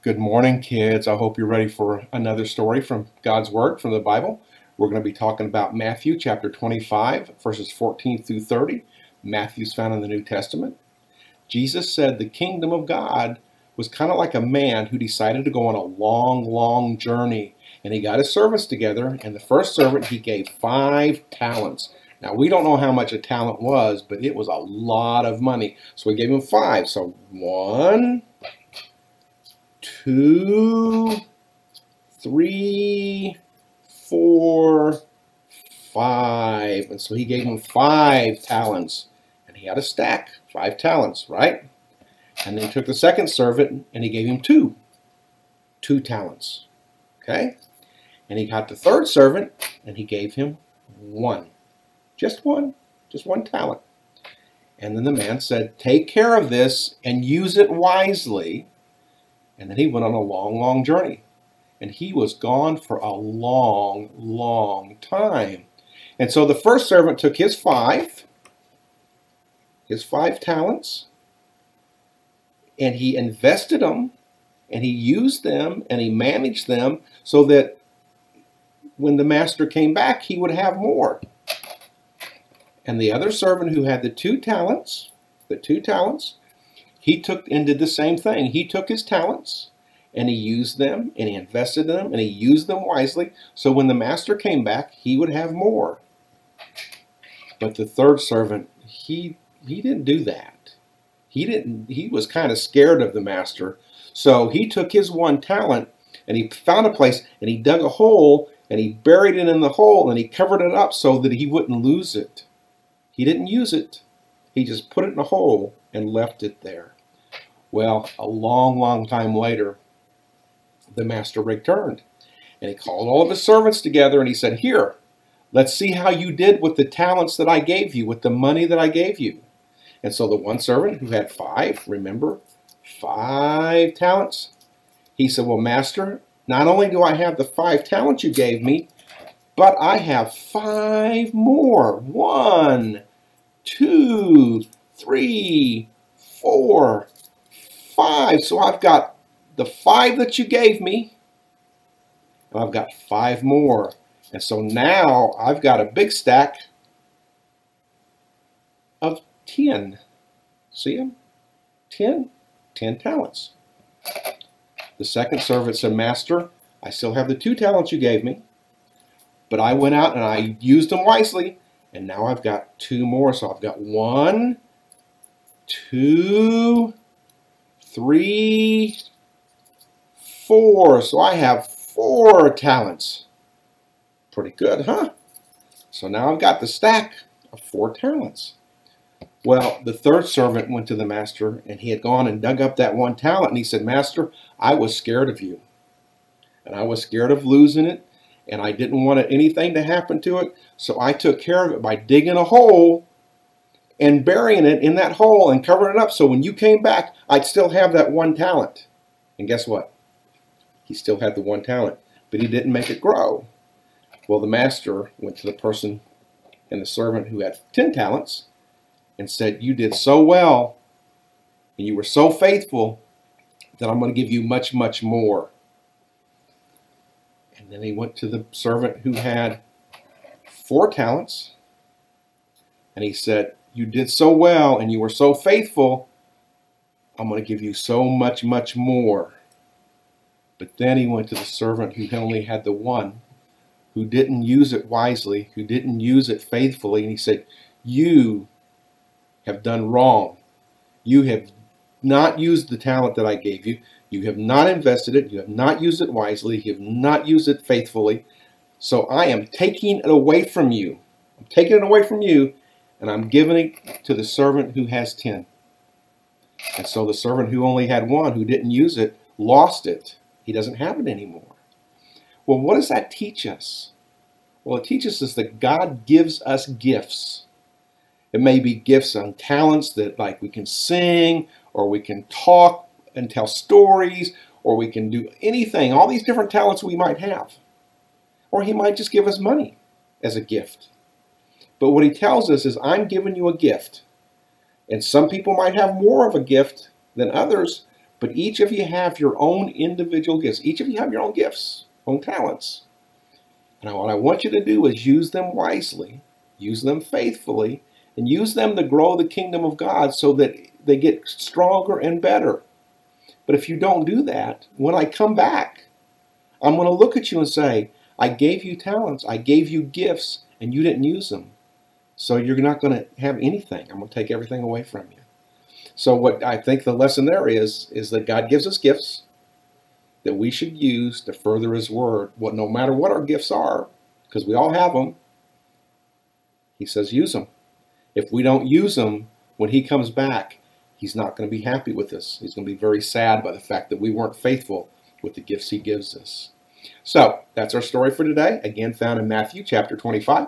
Good morning, kids. I hope you're ready for another story from God's Word, from the Bible. We're going to be talking about Matthew chapter 25, verses 14 through 30. Matthew's found in the New Testament. Jesus said the kingdom of God was kind of like a man who decided to go on a long journey. And he got his servants together, and the first servant he gave 5 talents. Now, we don't know how much a talent was, but it was a lot of money. So he gave him 5. So 1, 2, 3, 4, 5. And so he gave him 5 talents. And he had a stack, 5 talents, right? And then he took the second servant and he gave him 2 talents. Okay? And he got the third servant and he gave him 1. Just one talent. And then the man said, take care of this and use it wisely. And then he went on a long journey. And he was gone for a long time. And so the first servant took his 5 talents, and he invested them, and he used them, and he managed them so that when the master came back, he would have more. And the other servant who had the 2 talents, he took and did the same thing. He took his talents and he used them and he invested them and he used them wisely. So when the master came back, he would have more. But the third servant, he didn't do that. He was kind of scared of the master. So he took his 1 talent and he found a place and he dug a hole and he buried it in the hole and he covered it up so that he wouldn't lose it. He didn't use it. He just put it in a hole and left it there. Well, a long time later, the master returned. And he called all of his servants together and he said, here, let's see how you did with the talents that I gave you, with the money that I gave you. And so the one servant who had 5, remember, 5 talents, he said, well, master, not only do I have the 5 talents you gave me, but I have 5 more. 1, 2, 3, 4, 5. So I've got the 5 that you gave me, and I've got 5 more. And so now I've got a big stack of 10. See them? 10 talents. The second servant said, master, I still have the 2 talents you gave me, but I went out and I used them wisely, and now I've got 2 more. So I've got 1, 2, 3, 4. So I have 4 talents. Pretty good, huh? So now I've got the stack of 4 talents. Well, the third servant went to the master, and he had gone and dug up that 1 talent, and he said, master, I was scared of you, and I was scared of losing it, and I didn't want anything to happen to it, so I took care of it by digging a hole and burying it in that hole and covering it up, so when you came back, I'd still have that 1 talent. And guess what? He still had the 1 talent, but he didn't make it grow. Well, the master went to the person and the servant who had 10 talents and said, you did so well and you were so faithful that I'm going to give you much more. And then he went to the servant who had 4 talents and he said, you did so well and you were so faithful, I'm going to give you so much more. But then he went to the servant who only had the 1, who didn't use it wisely, who didn't use it faithfully, and he said, you have done wrong. You have not used the talent that I gave you. You have not invested it. You have not used it wisely. You have not used it faithfully. So I am taking it away from you. I'm taking it away from you, and I'm giving it to the servant who has 10. And so the servant who only had 1, who didn't use it, lost it. He doesn't have it anymore. Well, what does that teach us? Well, it teaches us that God gives us gifts. It may be gifts and talents that, like, we can sing, or we can talk and tell stories, or we can do anything, all these different talents we might have. Or he might just give us money as a gift. But what he tells us is, I'm giving you a gift. And some people might have more of a gift than others, But each of you have your own individual gifts. Each of you have your own gifts, own talents. And what I want you to do is use them wisely, use them faithfully, and use them to grow the kingdom of God so that they get stronger and better. But if you don't do that, when I come back, I'm going to look at you and say, I gave you talents, I gave you gifts, and you didn't use them. So you're not going to have anything. I'm going to take everything away from you. So what I think the lesson there is that God gives us gifts that we should use to further His word. No matter what our gifts are, because we all have them, He says use them. If we don't use them, when He comes back, He's not going to be happy with us. He's going to be very sad by the fact that we weren't faithful with the gifts He gives us. So that's our story for today. Again, found in Matthew chapter 25.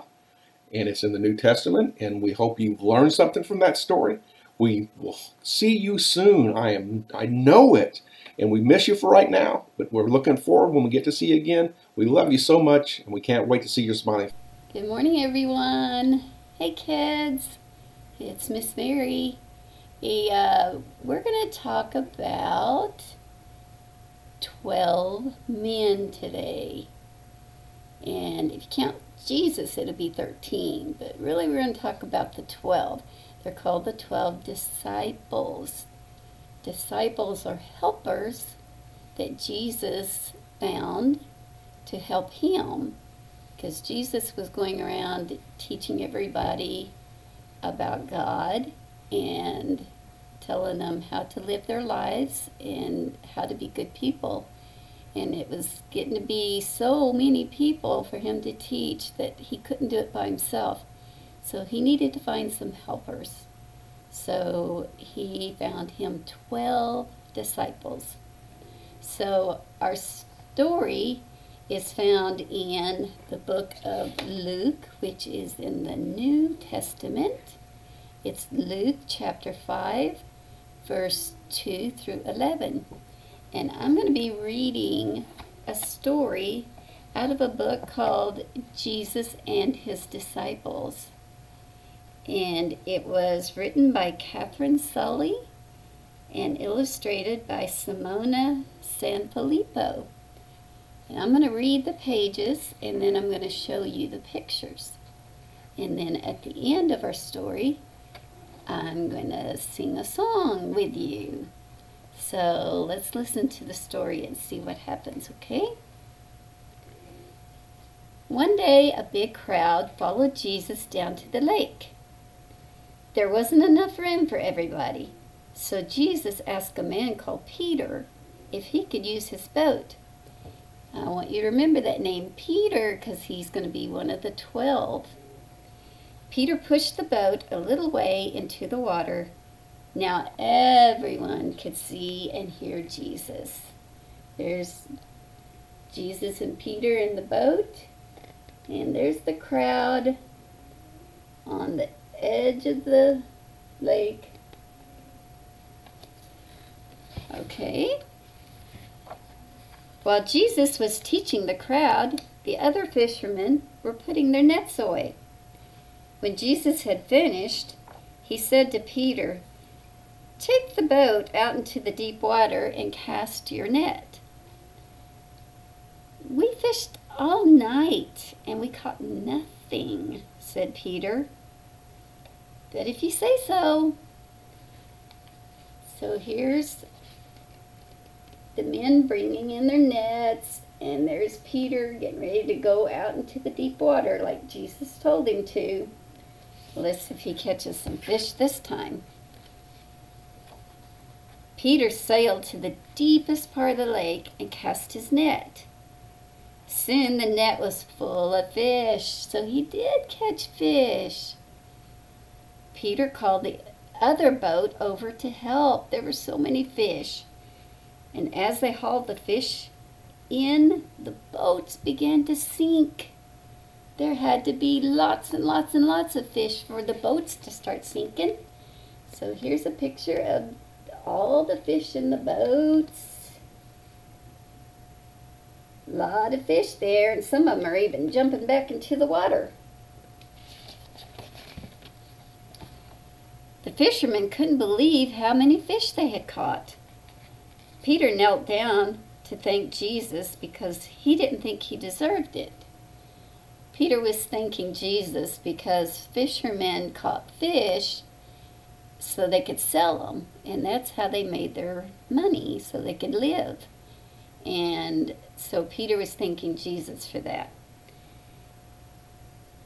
And it's in the New Testament. And we hope you've learned something from that story. We will see you soon. I know it. And we miss you for right now. But we're looking forward when we get to see you again. We love you so much. And we can't wait to see your smiling. Good morning, everyone. Hey, kids. It's Miss Mary. We're going to talk about 12 men today. And if you count Jesus, it'll be 13. But really, we're going to talk about the 12. They're called the 12 disciples. Disciples are helpers that Jesus found to help Him. Because Jesus was going around teaching everybody about God and telling them how to live their lives and how to be good people. And it was getting to be so many people for Him to teach that He couldn't do it by Himself. So He needed to find some helpers. So He found Him 12 disciples. So our story is found in the book of Luke, which is in the New Testament. It's Luke chapter 5, verse 2 through 11. And I'm going to be reading a story out of a book called Jesus and His Disciples. And it was written by Catherine Sully and illustrated by Simona Sanfilippo. And I'm going to read the pages, and then I'm going to show you the pictures. And then at the end of our story, I'm going to sing a song with you. So let's listen to the story and see what happens, okay? One day, a big crowd followed Jesus down to the lake. There wasn't enough room for everybody, so Jesus asked a man called Peter if he could use his boat. I want you to remember that name, Peter, because he's going to be one of the 12. Peter pushed the boat a little way into the water. Now everyone could see and hear Jesus. There's Jesus and Peter in the boat, and there's the crowd on the edge of the lake. Okay. While Jesus was teaching the crowd, the other fishermen were putting their nets away. When Jesus had finished, He said to Peter, "Take the boat out into the deep water and cast your net." "We fished all night and we caught nothing," said Peter. "But if you say so." So here's the men bringing in their nets, and there's Peter getting ready to go out into the deep water like Jesus told him to. Let's see if he catches some fish this time. Peter sailed to the deepest part of the lake and cast his net. Soon the net was full of fish, so he did catch fish. Peter called the other boat over to help. There were so many fish. And as they hauled the fish in, the boats began to sink. There had to be lots and lots and lots of fish for the boats to start sinking. So here's a picture of all the fish in the boats. A lot of fish there, and some of them are even jumping back into the water. The fishermen couldn't believe how many fish they had caught. Peter knelt down to thank Jesus because he didn't think he deserved it. Peter was thanking Jesus because fishermen caught fish so they could sell them, and that's how they made their money, so they could live. And so Peter was thanking Jesus for that.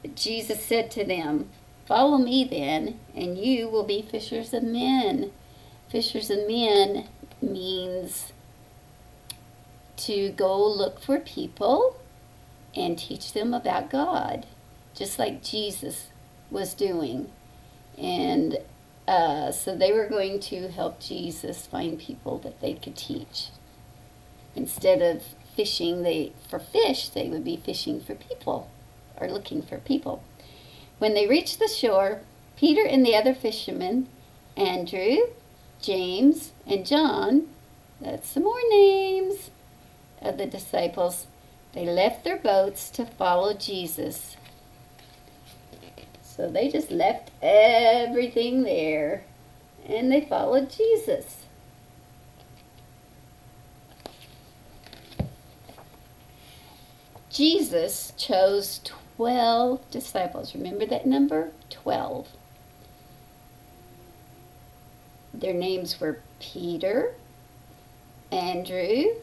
But Jesus said to them, "Follow me then, and you will be fishers of men." Fishers of men means to go look for people and teach them about God, just like Jesus was doing. And so they were going to help Jesus find people that they could teach. Instead of fishing for fish, they would be fishing for people, or looking for people. When they reached the shore, Peter and the other fishermen, Andrew, James, and John, that's some more names of the disciples, they left their boats to follow Jesus. So they just left everything there, and they followed Jesus. Jesus chose 12 disciples. Remember that number? 12. Their names were Peter, Andrew,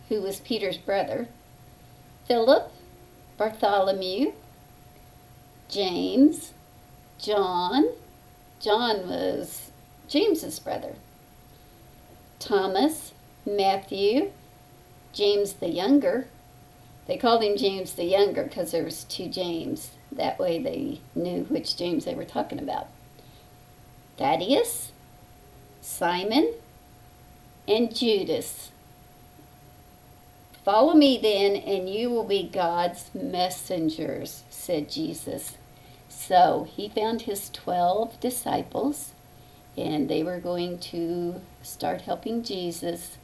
who was Peter's brother, Philip, Bartholomew, James, John. John was James's brother. Thomas, Matthew, James the younger. They called him James the younger because there was 2 James. That way they knew which James they were talking about. Thaddeus, Simon, and Judas. "Follow me then, and you will be God's messengers," said Jesus. So he found his 12 disciples, and they were going to start helping Jesus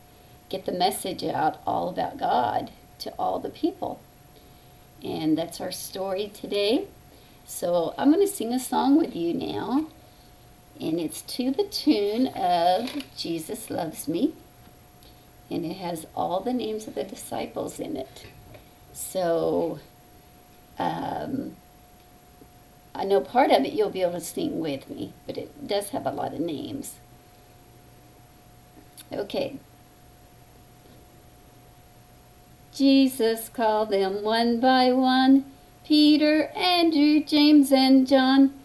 get the message out all about God to all the people. And that's our story today. So I'm going to sing a song with you now, and it's to the tune of "Jesus Loves Me." And it has all the names of the disciples in it. So I know part of it you'll be able to sing with me, but it does have a lot of names. Okay. Jesus called them one by one, Peter, Andrew, James, and John.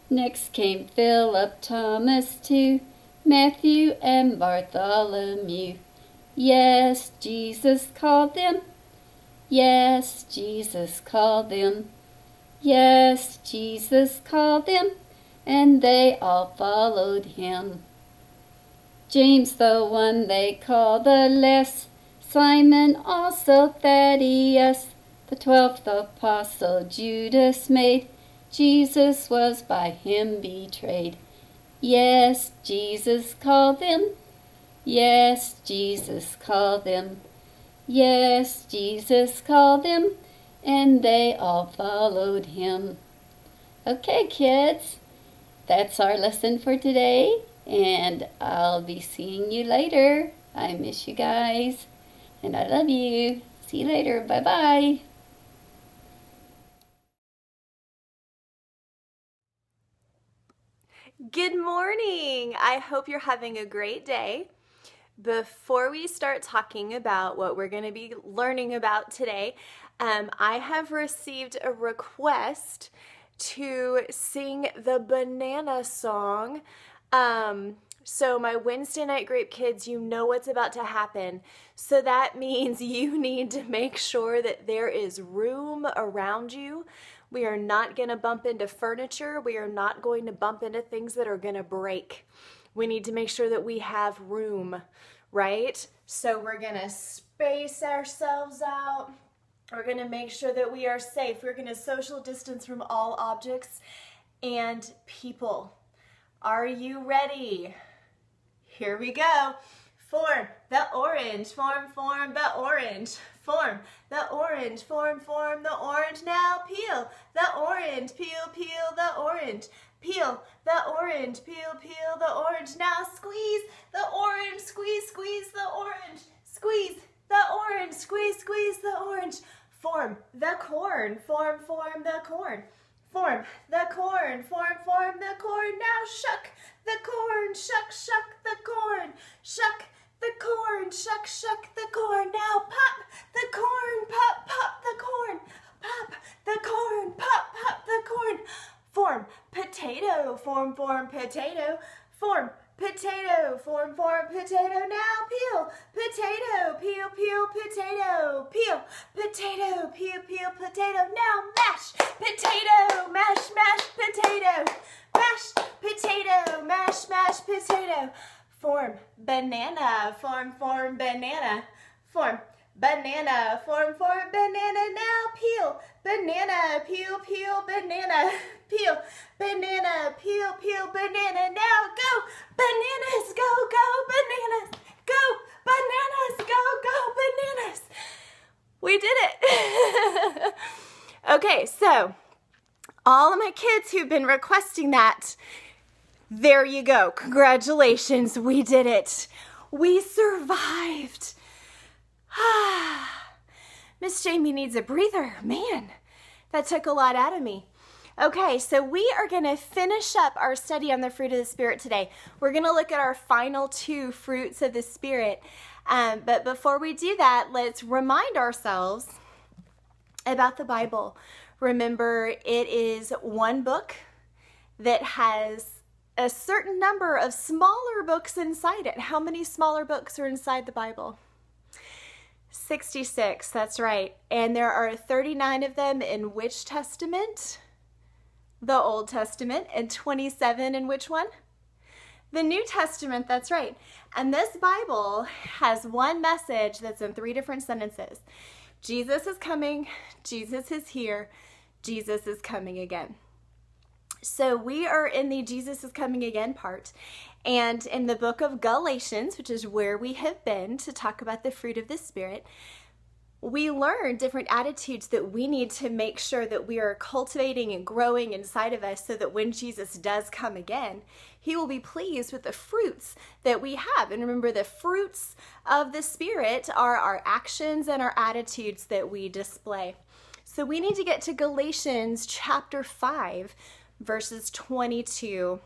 Next came Philip, Thomas too, Matthew, and Bartholomew. Yes, Jesus called them. Yes, Jesus called them. Yes, Jesus called them, and they all followed him. James, the one they call the less, Simon, also Thaddeus, the 12th apostle Judas made. Jesus was by him betrayed. Yes, Jesus called them. Yes, Jesus called them. Yes, Jesus called them, and they all followed him. Okay, kids, that's our lesson for today, and I'll be seeing you later. I miss you guys, and I love you. See you later. Bye-bye. Good morning. I hope you're having a great day. Before we start talking about what we're going to be learning about today, I have received a request to sing the banana song. So my Wednesday night grape kids, you know what's about to happen. So that means you need to make sure that there is room around you. We are not going to bump into furniture. We are not going to bump into things that are going to break. We need to make sure that we have room, right? So we're going to space ourselves out. We're going to make sure that we are safe. We're going to social distance from all objects and people. Are you ready? Here we go. Form the orange, form the orange, form the orange, form the orange. Now peel the orange, peel the orange, peel the orange, peel the orange. Now squeeze the orange, squeeze the orange, squeeze the orange, squeeze the orange. Form the corn, form the corn. Form the corn, form the corn. Now shuck the corn, shuck the corn. Shuck the corn, shuck the corn. Now pop the corn, pop the corn. Pop the corn, pop the corn. Form potato, form potato. Form potato, form potato. Now peel potato, peel potato. Peel potato, peel potato. Now mash potato, mash potato. Mash potato, mash potato. Form banana, form banana. Form banana, form banana. Now peel banana, peel banana. Peel banana, peel banana. Now go bananas, go bananas. Go bananas, go bananas. We did it. Okay, so all of my kids who've been requesting that, there you go. Congratulations, we did it. We survived. Miss Jamie needs a breather. Man, that took a lot out of me. Okay, so we are going to finish up our study on the fruit of the Spirit today. We're going to look at our final 2 fruits of the Spirit. But before we do that, let's remind ourselves about the Bible. Remember, it is one book that has a certain number of smaller books inside it. How many smaller books are inside the Bible? 66, that's right. And there are 39 of them in which testament? The Old Testament. And 27 in which one? The New Testament, that's right. And this Bible has one message that's in 3 different sentences. Jesus is coming, Jesus is here, Jesus is coming again. So we are in the Jesus is coming again part. And in the book of Galatians, which is where we have been to talk about the fruit of the Spirit, we learn different attitudes that we need to make sure that we are cultivating and growing inside of us so that when Jesus does come again, he will be pleased with the fruits that we have. And remember, the fruits of the Spirit are our actions and our attitudes that we display. So we need to get to Galatians chapter 5, verses 22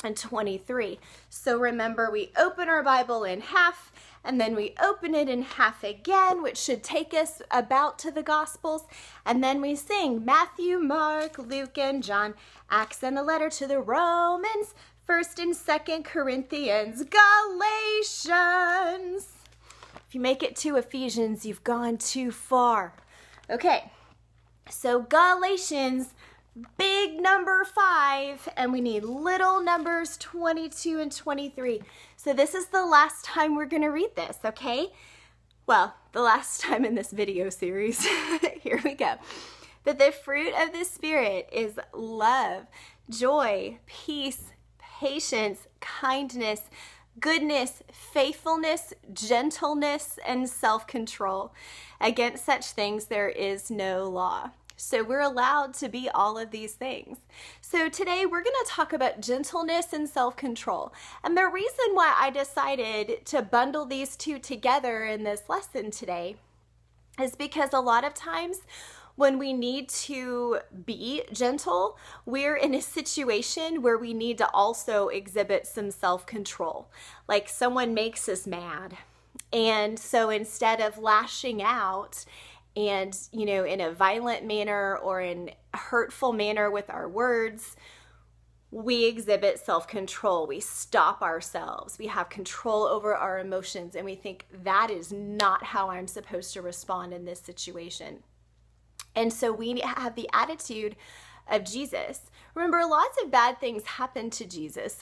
and 23. So remember, we open our Bible in half, and then we open it in half again, which should take us about to the Gospels. And then we sing Matthew, Mark, Luke, and John, Acts, and the letter to the Romans, 1st and 2nd Corinthians, Galatians. If you make it to Ephesians, you've gone too far. Okay, so Galatians, big number 5, and we need little numbers 22 and 23. So this is the last time we're going to read this, okay? Well, the last time in this video series. Here we go. But the fruit of the Spirit is love, joy, peace, patience, kindness, goodness, faithfulness, gentleness, and self-control. Against such things there is no law. So we're allowed to be all of these things. So today we're going to talk about gentleness and self-control. And the reason why I decided to bundle these two together in this lesson today is because a lot of times when we need to be gentle, we're in a situation where we need to also exhibit some self-control. Like someone makes us mad. And so instead of lashing out and, you know, in a violent manner or in a hurtful manner with our words, we exhibit self-control. We stop ourselves. We have control over our emotions, and we think that is not how I'm supposed to respond in this situation. And so we have the attitude of Jesus. Remember, lots of bad things happened to Jesus.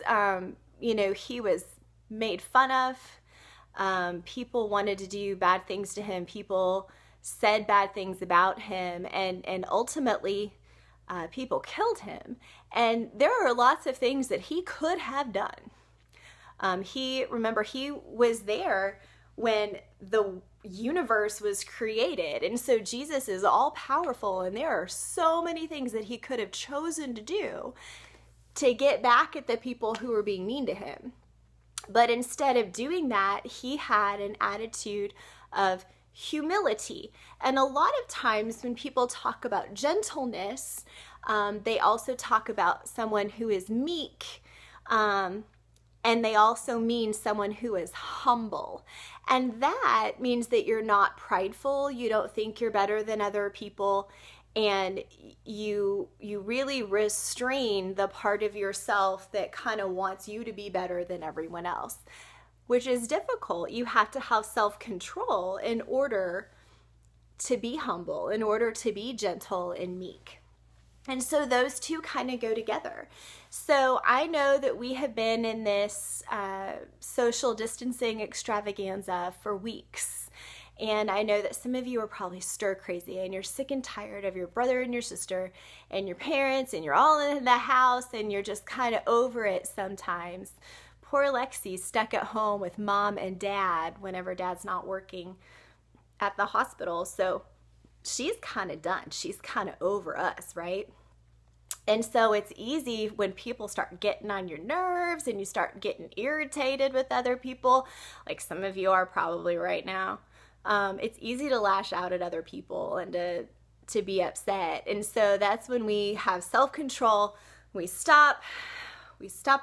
You know, he was made fun of. People wanted to do bad things to him. People said bad things about him, and ultimately people killed him. And there are lots of things that he could have done. Remember, he was there when the universe was created, and so Jesus is all powerful, and there are so many things that he could have chosen to do to get back at the people who were being mean to him. But instead of doing that, he had an attitude of humility. And a lot of times when people talk about gentleness, they also talk about someone who is meek, and they also mean someone who is humble. And that means that you're not prideful, you don't think you're better than other people, and you really restrain the part of yourself that kind of wants you to be better than everyone else, which is difficult. You have to have self-control in order to be humble, in order to be gentle and meek. And so those two kind of go together. So I know that we have been in this social distancing extravaganza for weeks. And I know that some of you are probably stir crazy and you're sick and tired of your brother and your sister and your parents, and you're all in the house and you're just kind of over it sometimes. Poor Lexi's stuck at home with mom and dad whenever dad's not working at the hospital. So she's kind of done. She's kind of over us, right? And so it's easy when people start getting on your nerves and you start getting irritated with other people, like some of you are probably right now. It's easy to lash out at other people and to be upset. And so that's when we have self-control. We stop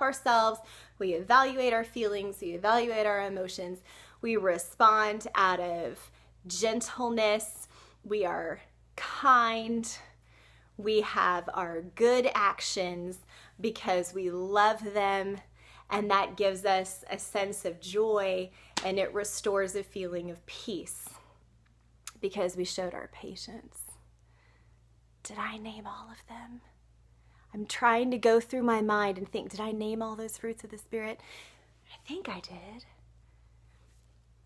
ourselves, we evaluate our feelings, we evaluate our emotions, we respond out of gentleness, we are kind, we have our good actions because we love them, and that gives us a sense of joy, and it restores a feeling of peace because we showed our patience. Did I name all of them? I'm trying to go through my mind and think, did I name all those fruits of the Spirit? I think I did.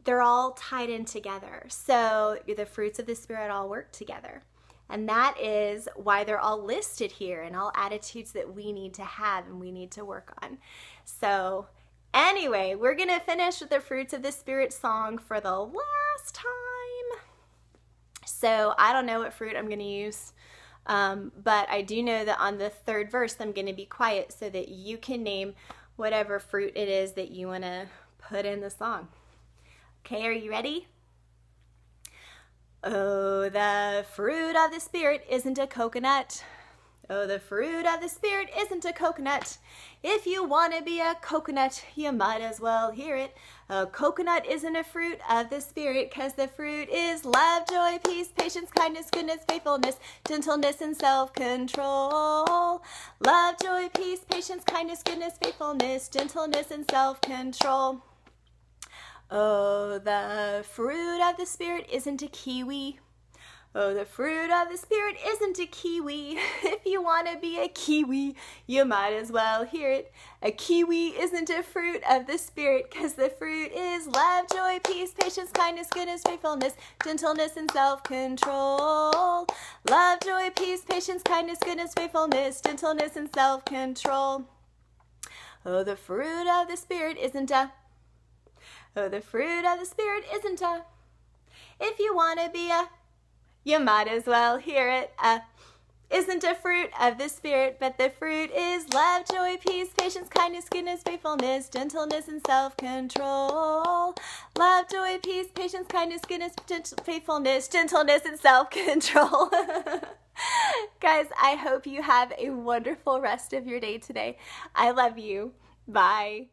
They're all tied in together. So the fruits of the Spirit all work together. And that is why they're all listed here, and all attitudes that we need to have and we need to work on. So anyway, we're going to finish with the fruits of the Spirit song for the last time. So I don't know what fruit I'm going to use. But I do know that on the third verse, I'm going to be quiet so that you can name whatever fruit it is that you want to put in the song. Okay, are you ready? Oh, the fruit of the Spirit isn't a coconut. Oh, the fruit of the Spirit isn't a coconut. If you want to be a coconut, you might as well hear it. A coconut isn't a fruit of the Spirit, because the fruit is love, joy, peace, patience, kindness, goodness, faithfulness, gentleness, and self-control. Love, joy, peace, patience, kindness, goodness, faithfulness, gentleness, and self-control. Oh, the fruit of the Spirit isn't a kiwi. Oh, the fruit of the Spirit isn't a kiwi. If you want to be a kiwi, you might as well hear it. A kiwi isn't a fruit of the Spirit, because the fruit is love, joy, peace, patience, kindness, goodness, faithfulness, gentleness, and self-control. Love, joy, peace, patience, kindness, goodness, faithfulness, gentleness, and self-control. Oh, the fruit of the Spirit isn't a... Oh, the fruit of the Spirit isn't a... If you want to be a... You might as well hear it. Isn't a fruit of the Spirit, but the fruit is love, joy, peace, patience, kindness, goodness, faithfulness, gentleness, and self-control. Love, joy, peace, patience, kindness, goodness, faithfulness, gentleness, and self-control. Guys, I hope you have a wonderful rest of your day today. I love you. Bye.